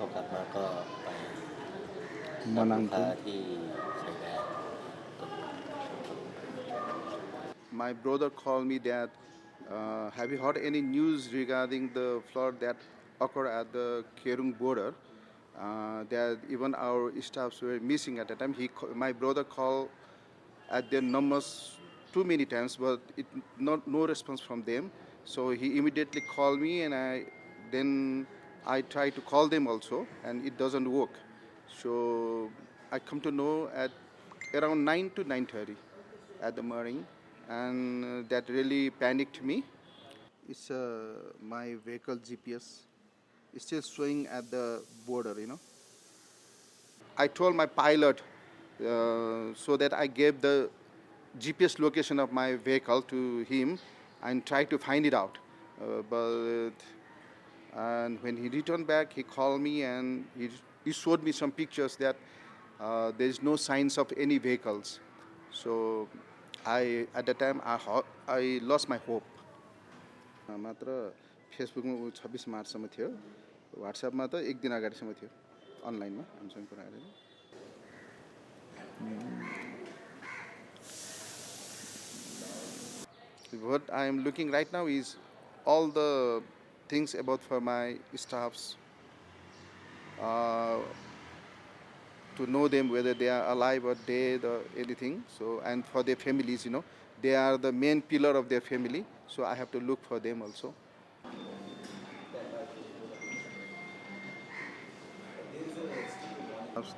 พอกลับมาก็ไปรับลูกค้าที่ชายแดน My brother called me that, have you heard any news regarding the flood that occurred at the Kerung border? That even our staffs were missing at that time. My brother called at their numbers too many times, but no response from them. So he immediately called me, and I tried to call them also, and it doesn't work. So I come to know at around 9 to 9:30 at the morning, and that really panicked me. It's my vehicle GPS. It's still showing at the border, I told my pilot so that I gave the GPS location of my vehicle to him and tried to find it out. And when he returned back, he called me and he showed me some pictures that there is no signs of any vehicles. So at the time I lost my hope. मात्र फेसबुकमा 26 मार्चसम्म थियो, व्हाट्सएपमा त एक दिन अगाडिसम्म थियो, अनलाइनमा हामीसँग कुरा गरेर. What I am looking right now is all the things about for my staffs, to know them whether they are alive or dead or anything. So, and for their families, they are the main pillar of their family. So I have to look for them also.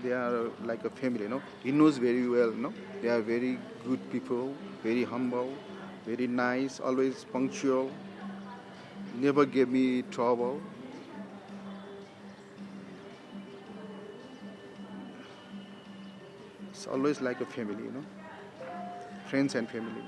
They are like a family, He knows very well, They are very good people, very humble, very nice, always punctual, never gave me trouble. It's always like a family, friends and family.